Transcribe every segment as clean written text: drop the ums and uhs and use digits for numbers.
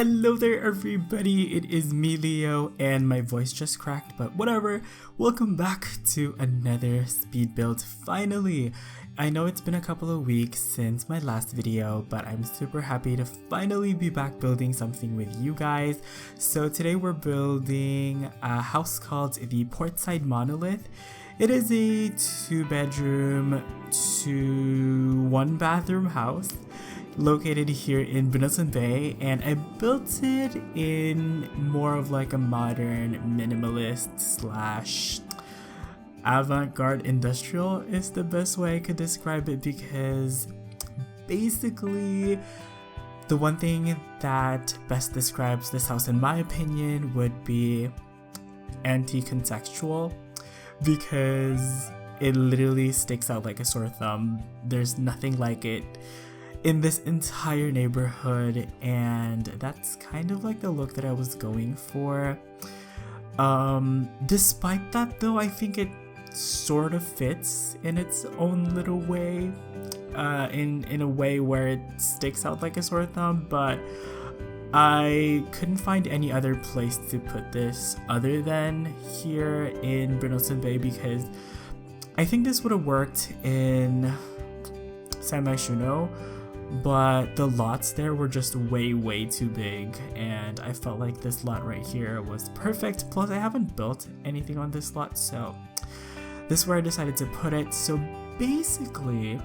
Hello there everybody, it is me Leo and my voice just cracked, but whatever. Welcome back to another speed build finally. I know it's been a couple of weeks since my last video, but I'm super happy to finally be back building something with you guys. So today we're building a house called the PORTSIDE Monolith. It is a 2-bedroom, 1-bathroom house located here in Brunelson Bay, and I built it in more of like a modern minimalist slash avant-garde industrial is the best way I could describe it, because basically the one thing that best describes this house in my opinion would be anti-contextual, because it literally sticks out like a sore thumb. There's nothing like it in this entire neighborhood, and that's kind of like the look that I was going for. Despite that though, I think it sort of fits in its own little way, in a way where it sticks out like a sore thumb, but I couldn't find any other place to put this other than here in Brunelson Bay, because I think this would have worked in San Myshuno, but the lots there were just way too big, and I felt like this lot right here was perfect. Plus I haven't built anything on this lot, so this is where I decided to put it. So basically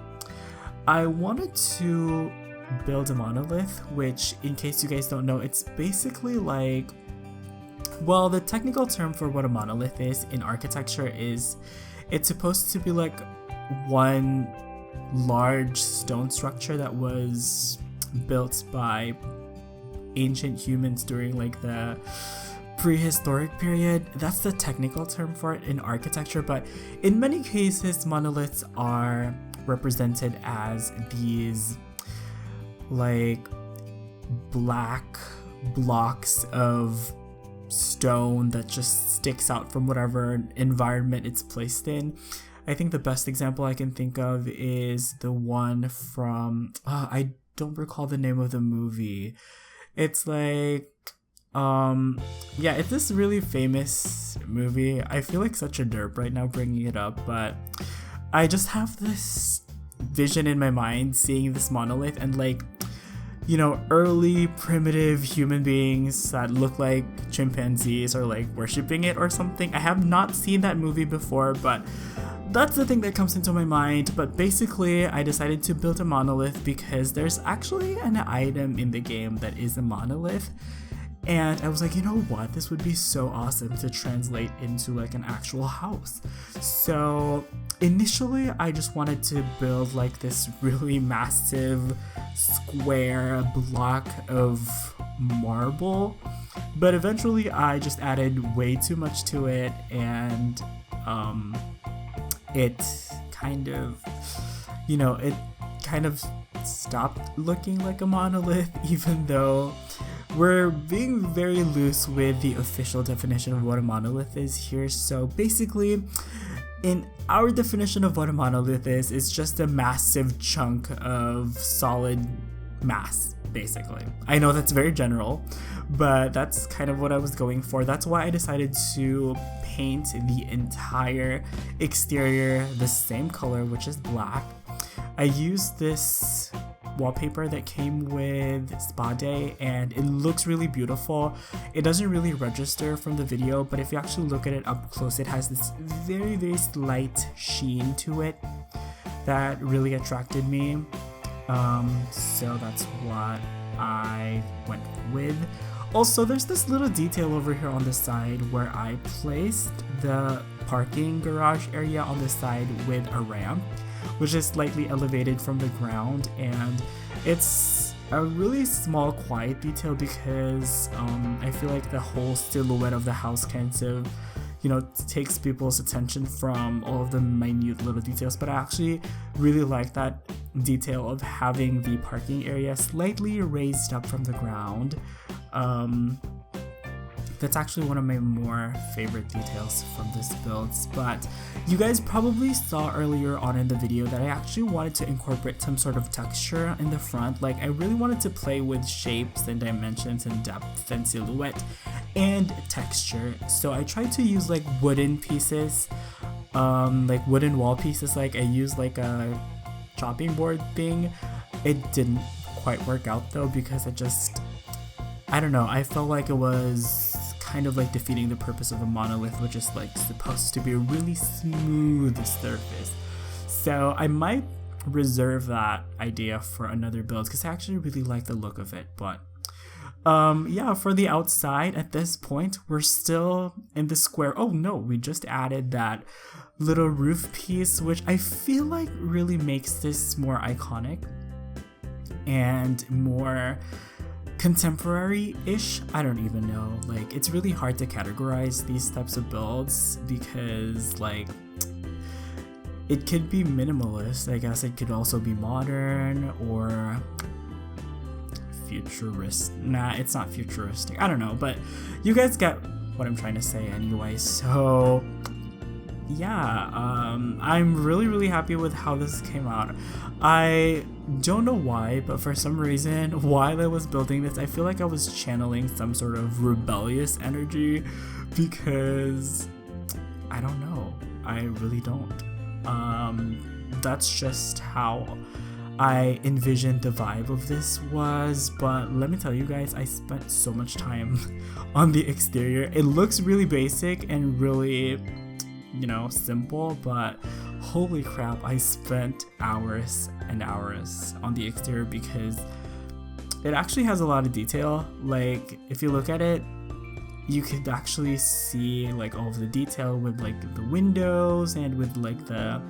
I wanted to build a monolith, which, in case you guys don't know, it's basically like, well, the technical term for what a monolith is in architecture is it's supposed to be like one large stone structure that was built by ancient humans during like the prehistoric period. That's the technical term for it in architecture, but in many cases monoliths are represented as these like black blocks of stone that just sticks out from whatever environment it's placed in. I think the best example I can think of is the one from, I don't recall the name of the movie. It's like, yeah, it's this really famous movie. I feel like such a derp right now bringing it up, but I just have this vision in my mind seeing this monolith and like, you know, early primitive human beings that look like chimpanzees are like worshipping it or something. I have not seen that movie before, but that's the thing that comes into my mind. But basically I decided to build a monolith because there's actually an item in the game that is a monolith, and I was like, you know what, this would be so awesome to translate into like an actual house. So initially I just wanted to build like this really massive square block of marble, but eventually I just added way too much to it, and it kind of, you know, it kind of stopped looking like a monolith, even though we're being very loose with the official definition of what a monolith is here. So basically, in our definition of what a monolith is, it's just a massive chunk of solid mass, basically. I know that's very general, but that's kind of what I was going for. That's why I decided to paint the entire exterior the same color, which is black. I used this wallpaper that came with Spa Day, and it looks really beautiful. It doesn't really register from the video, but if you actually look at it up close, it has this very slight sheen to it that really attracted me. So that's what I went with. Also, there's this little detail over here on the side where I placed the parking garage area on the side with a ramp, which is slightly elevated from the ground, and it's a really small quiet detail because I feel like the whole silhouette of the house kind of, you know, takes people's attention from all of the minute little details. But I actually really like that detail of having the parking area slightly raised up from the ground. that's actually one of my more favorite details from this build. But you guys probably saw earlier on in the video that I actually wanted to incorporate some sort of texture in the front. Like, I really wanted to play with shapes and dimensions and depth and silhouette and texture. So I tried to use like wooden pieces, like wooden wall pieces. Like I used like a chopping board thing. It didn't quite work out though, because I don't know, I felt like it was kind of like defeating the purpose of a monolith, which is like supposed to be a really smooth surface. So I might reserve that idea for another build, because I actually really like the look of it. But yeah, for the outside at this point, we're still in the square. Oh no, we just added that little roof piece, which I feel like really makes this more iconic and more contemporary-ish. I don't even know, like it's really hard to categorize these types of builds, because like it could be minimalist, I guess it could also be modern or futuristic. Nah, it's not futuristic, I don't know, but you guys get what I'm trying to say anyway. So yeah, I'm really happy with how this came out. I don't know why, but for some reason while I was building this, I feel like I was channeling some sort of rebellious energy, because I don't know, I really don't. That's just how I envisioned the vibe of this was. But let me tell you guys, I spent so much time on the exterior. It looks really basic and really, you know, simple, but holy crap, I spent hours and hours on the exterior, because it actually has a lot of detail. Like if you look at it, you could actually see like all of the detail with like the windows and with like the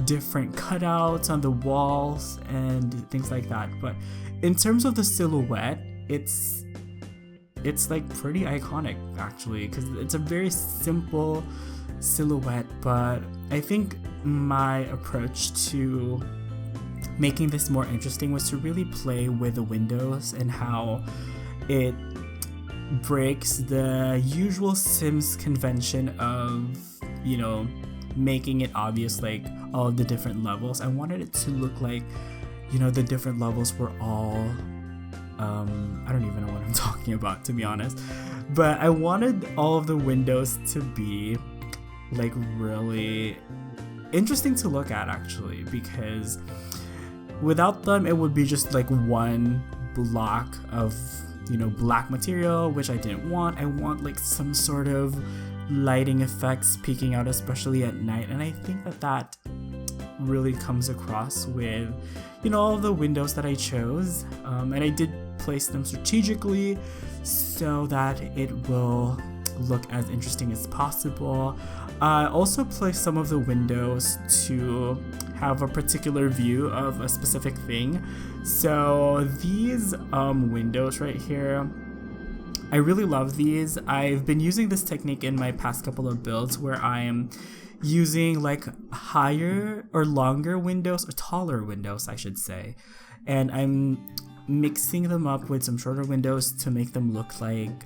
different cutouts on the walls and things like that. But in terms of the silhouette, it's like pretty iconic actually, because it's a very simple silhouette. But I think my approach to making this more interesting was to really play with the windows and how it breaks the usual Sims convention of, you know, making it obvious like all of the different levels. I wanted it to look like, you know, the different levels were all I don't even know what I'm talking about, to be honest, but I wanted all of the windows to be like really interesting to look at actually, because without them it would be just like one block of, you know, black material, which I didn't want. I want like some sort of lighting effects peeking out, especially at night, and I think that really comes across with, you know, all the windows that I chose, and I did place them strategically so that it will look as interesting as possible. I also placed some of the windows to have a particular view of a specific thing. So these windows right here, I really love these. I've been using this technique in my past couple of builds where I am using like higher or longer windows, or taller windows I should say, and I'm mixing them up with some shorter windows to make them look like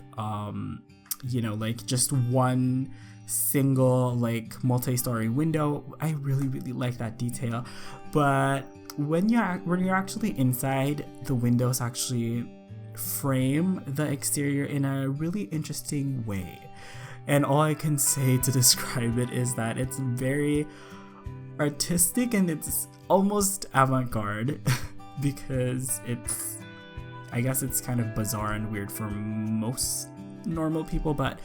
you know, like just one single like multi-story window. I really like that detail. But when you're actually inside, the windows actually frame the exterior in a really interesting way, and all I can say to describe it is that it's very artistic and it's almost avant-garde because I guess it's kind of bizarre and weird for most normal people, but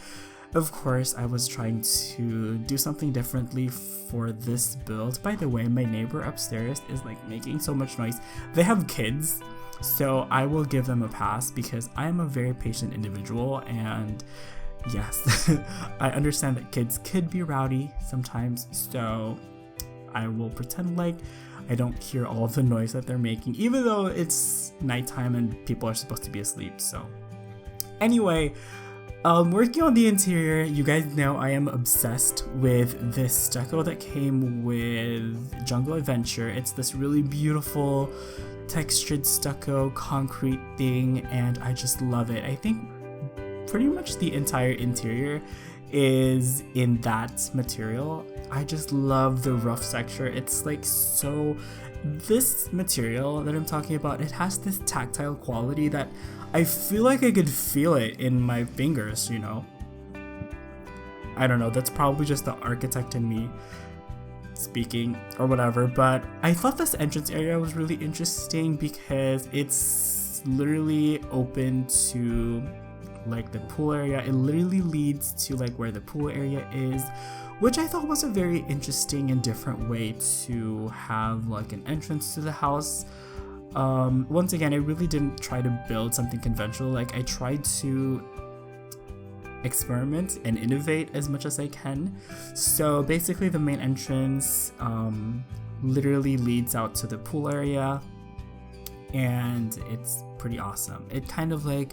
of course I was trying to do something differently for this build. By the way, my neighbor upstairs is like making so much noise. They have kids, so I will give them a pass because I'm a very patient individual, and yes, I understand that kids could be rowdy sometimes, so I will pretend like I don't hear all of the noise that they're making, even though it's nighttime and people are supposed to be asleep. So anyway, working on the interior, you guys know I am obsessed with this stucco that came with Jungle Adventure. It's this really beautiful textured stucco concrete thing, and I just love it. I think pretty much the entire interior is in that material. I just love the rough texture. It's like so, this material that I'm talking about, it has this tactile quality that I feel like I could feel it in my fingers, you know? I don't know, that's probably just the architect in me speaking or whatever, but I thought this entrance area was really interesting because it's literally open to like the pool area. It literally leads to like where the pool area is, which I thought was a very interesting and different way to have like an entrance to the house. Once again, I really didn't try to build something conventional. Like I tried to experiment and innovate as much as I can. So basically the main entrance literally leads out to the pool area, and it's pretty awesome. It kind of like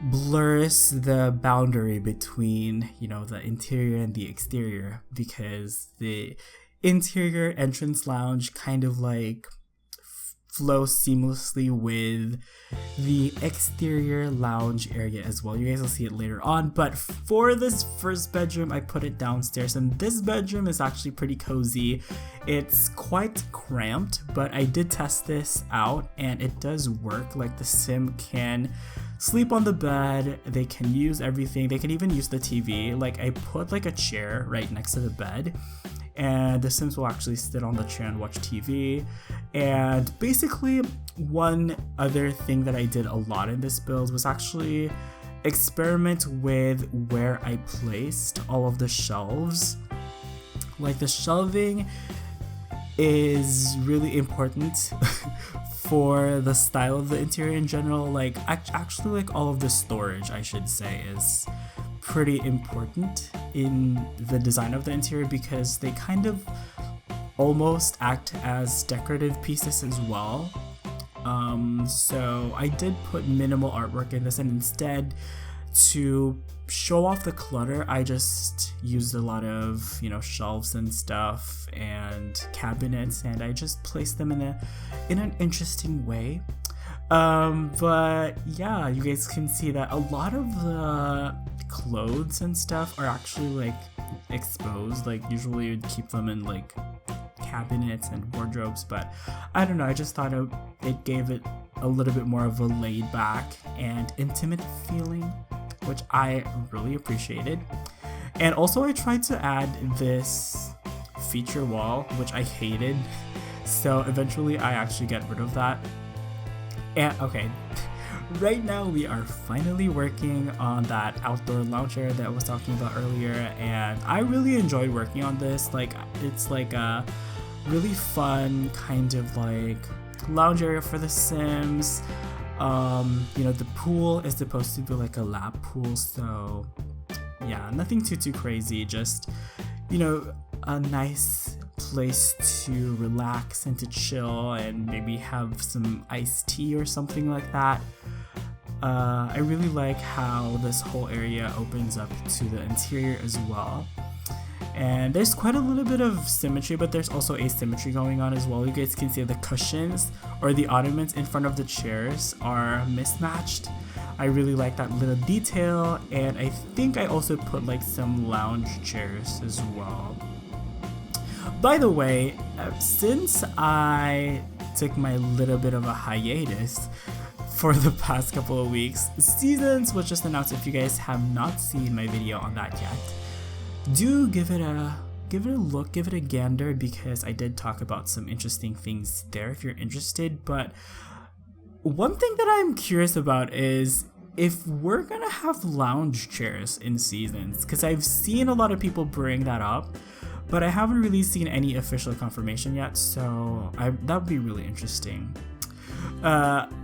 blurs the boundary between, you know, the interior and the exterior, because the interior entrance lounge kind of like flows seamlessly with the exterior lounge area as well. You guys will see it later on, but for this first bedroom I put it downstairs, and this bedroom is actually pretty cozy. It's quite cramped, but I did test this out and it does work. Like the sim can sleep on the bed, they can use everything, they can even use the TV. Like I put like a chair right next to the bed, and the Sims will actually sit on the chair and watch TV. And basically one other thing that I did a lot in this build was actually experiment with where I placed all of the shelves. Like the shelving is really important for the style of the interior in general. Like actually like all of the storage, I should say, is pretty important in the design of the interior, because they kind of almost act as decorative pieces as well. So I did put minimal artwork in this, and instead to show off the clutter I just used a lot of, you know, shelves and stuff and cabinets, and I just placed them in an interesting way. But yeah, you guys can see that a lot of the clothes and stuff are actually like exposed. Like usually you'd keep them in like cabinets and wardrobes, but I don't know, I just thought it gave it a little bit more of a laid back and intimate feeling, which I really appreciated. And also I tried to add this feature wall, which I hated, so eventually I actually get rid of that. And okay, right now we are finally working on that outdoor lounge area that I was talking about earlier, and I really enjoyed working on this. Like it's like a really fun kind of like lounge area for the Sims. You know, the pool is supposed to be like a lap pool, so yeah, nothing too crazy, just, you know, a nice place to relax and to chill and maybe have some iced tea or something like that. I really like how this whole area opens up to the interior as well. And there's quite a little bit of symmetry, but there's also asymmetry going on as well. You guys can see the cushions or the ottomans in front of the chairs are mismatched. I really like that little detail, and I think I also put like some lounge chairs as well. By the way, since I took my little bit of a hiatus for the past couple of weeks, Seasons was just announced. If you guys have not seen my video on that yet, do give it a look, give it a gander, because I did talk about some interesting things there if you're interested. But one thing that I'm curious about is if we're gonna have lounge chairs in Seasons, because I've seen a lot of people bring that up, but I haven't really seen any official confirmation yet, so that would be really interesting.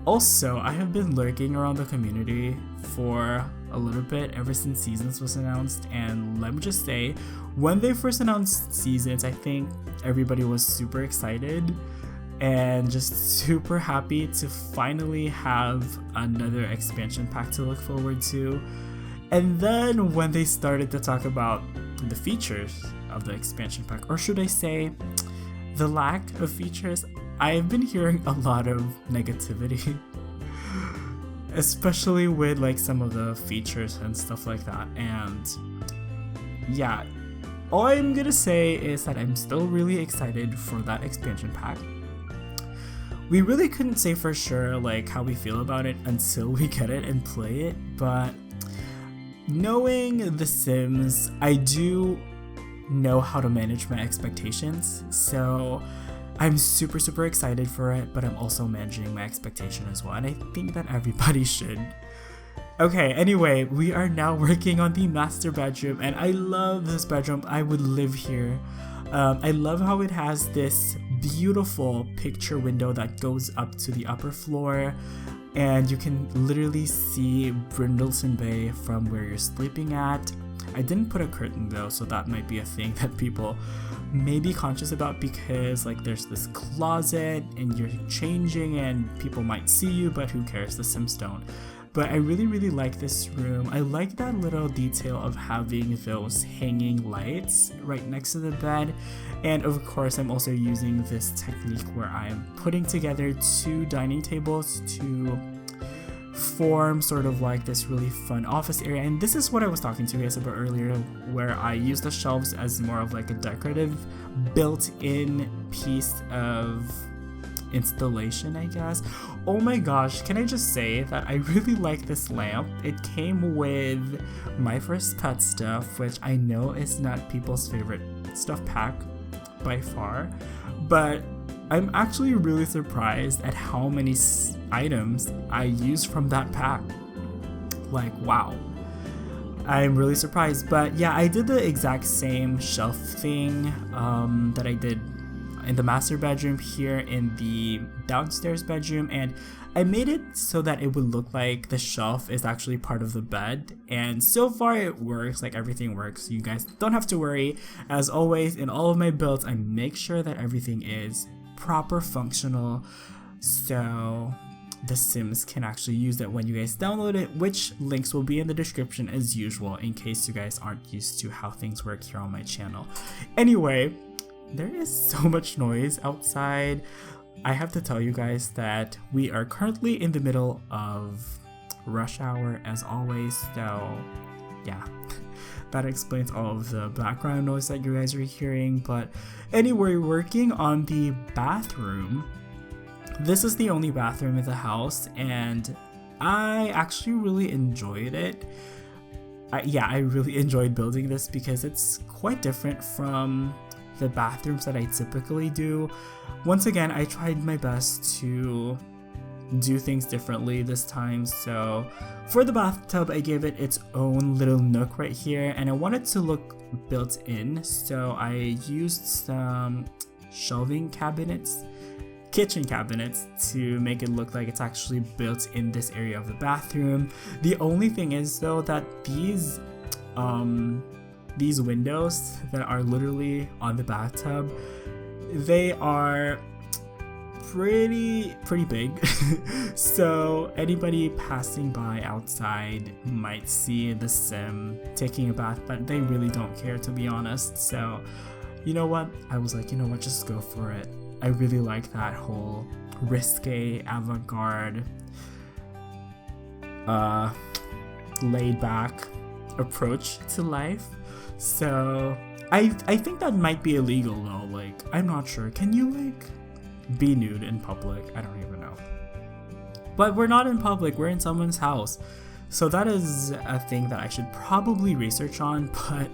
Also, I have been lurking around the community for a little bit ever since Seasons was announced, and let me just say, when they first announced Seasons, I think everybody was super excited and just super happy to finally have another expansion pack to look forward to. And then when they started to talk about the features of the expansion pack, or should I say the lack of features, I've been hearing a lot of negativity. especially with like some of the features and stuff like that. And yeah, all I'm gonna say is that I'm still really excited for that expansion pack. We really couldn't say for sure like how we feel about it until we get it and play it, but knowing The Sims, I do know how to manage my expectations, so I'm super excited for it, but I'm also managing my expectation as well, and I think that everybody should. Okay, anyway, we are now working on the master bedroom, and I love this bedroom. I would live here. I love how it has this beautiful picture window that goes up to the upper floor, and you can literally see Brindleton Bay from where you're sleeping at. I didn't put a curtain though, so that might be a thing that people may be conscious about, because like there's this closet and you're changing and people might see you, but who cares, the Sims don't. But I really like this room. I like that little detail of having those hanging lights right next to the bed. And of course, I'm also using this technique where I'm putting together 2 dining tables to form sort of like this really fun office area. And this is what I was talking to you guys about earlier, where I use the shelves as more of like a decorative built-in piece of installation, I guess. Oh my gosh, can I just say that I really like this lamp. It came with My First Pet stuff, which I know is not people's favorite stuff pack by far, but I'm actually really surprised at how many items I used from that pack. Like, wow. I'm really surprised. But yeah, I did the exact same shelf thing that I did in the master bedroom here in the downstairs bedroom, and I made it so that it would look like the shelf is actually part of the bed, and so far it works. Like, everything works. You guys don't have to worry. As always, in all of my builds, I make sure that everything is proper functional, so the Sims can actually use it when you guys download it, which links will be in the description as usual, in case you guys aren't used to how things work here on my channel. Anyway, there is so much noise outside. I have to tell you guys that we are currently in the middle of rush hour as always, so yeah, that explains all of the background noise that you guys are hearing. But anyway, working on the bathroom. This is the only bathroom in the house, and I actually really enjoyed it. I really enjoyed building this because it's quite different from the bathrooms that I typically do. Once again, I tried my best to do things differently this time. So for the bathtub, I gave it its own little nook right here, and I wanted to look built in, so I used some shelving cabinets, kitchen cabinets, to make it look like it's actually built in this area of the bathroom. The only thing is though that these windows that are literally on the bathtub, they are pretty big. So anybody passing by outside might see the Sim taking a bath, but they really don't care, to be honest. So you know what, I was like, you know what, just go for it. I really like that whole risque, avant-garde, laid back approach to life. So I think that might be illegal though. Like, I'm not sure. Can you like be nude in public? I don't even know. But we're not in public, we're in someone's house. So that is a thing that I should probably research on, but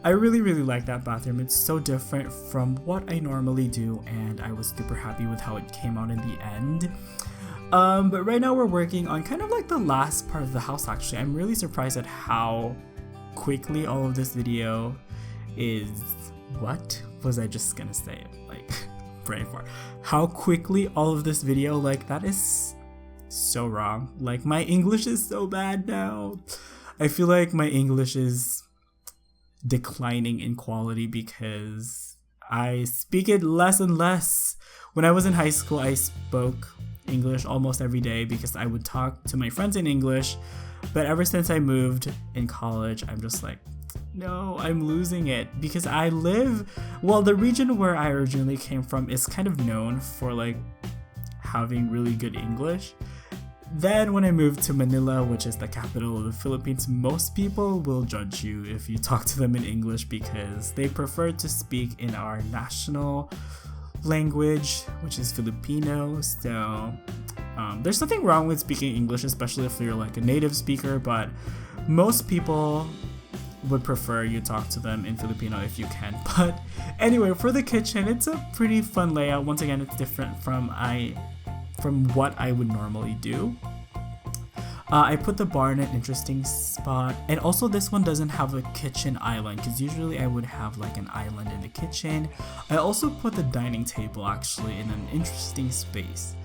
I really like that bathroom. It's so different from what I normally do, and I was super happy with how it came out in the end. But right now we're working on kind of like the last part of the house actually. I'm really surprised at how quickly all of this video is... What was I just gonna say? Like, brain fart. How quickly all of this video, like, that is so wrong. Like, my English is so bad now. I feel like my English is declining in quality because I speak it less and less. When I was in high school, I spoke English almost every day because I would talk to my friends in English, but ever since I moved in college, I'm just like, no, I'm losing it, because I live, well, the region where I originally came from is kind of known for like having really good English. Then when I moved to Manila, which is the capital of the Philippines, most people will judge you if you talk to them in English because they prefer to speak in our national language, which is Filipino. So there's nothing wrong with speaking English, especially if you're like a native speaker, but most people would prefer you talk to them in Filipino if you can. But anyway, for the kitchen, it's a pretty fun layout. Once again, it's different from what I would normally do. I put the bar in an interesting spot, and also this one doesn't have a kitchen island because usually I would have like an island in the kitchen. I also put the dining table actually in an interesting space.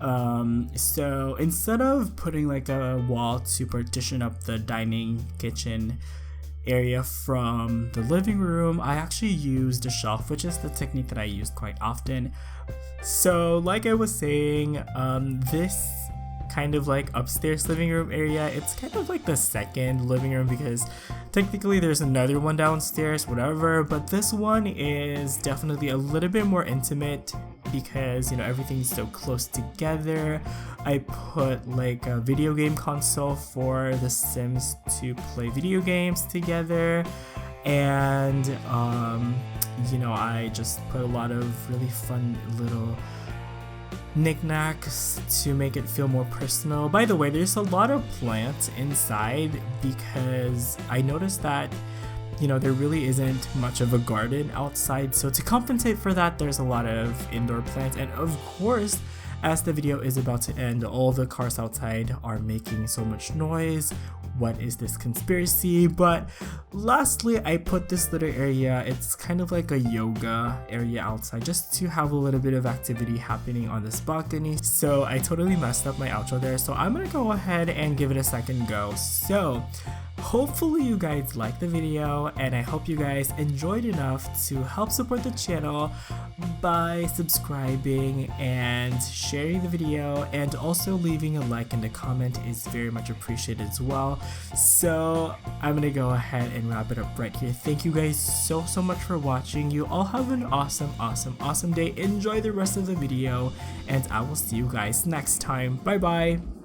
So instead of putting like a wall to partition up the dining kitchen area from the living room, I actually used a shelf, which is the technique that I use quite often. So like I was saying, this kind of like upstairs living room area, it's kind of like the second living room because technically there's another one downstairs, whatever, but this one is definitely a little bit more intimate because, you know, everything's so close together. I put like a video game console for the Sims to play video games together, and you know, I just put a lot of really fun little knickknacks to make it feel more personal. By the way, there's a lot of plants inside because I noticed that, you know, there really isn't much of a garden outside, so to compensate for that, there's a lot of indoor plants. And of course, as the video is about to end, all the cars outside are making so much noise. What is this conspiracy? But lastly, I put this little area, it's kind of like a yoga area outside, just to have a little bit of activity happening on this balcony. So I totally messed up my outro there, so I'm gonna go ahead and give it a second go. So hopefully you guys liked the video, and I hope you guys enjoyed enough to help support the channel by subscribing and sharing the video, and also leaving a like and a comment is very much appreciated as well. So I'm gonna go ahead and wrap it up right here. Thank you guys so much for watching. You all have an awesome day. Enjoy the rest of the video, and I will see you guys next time. Bye bye.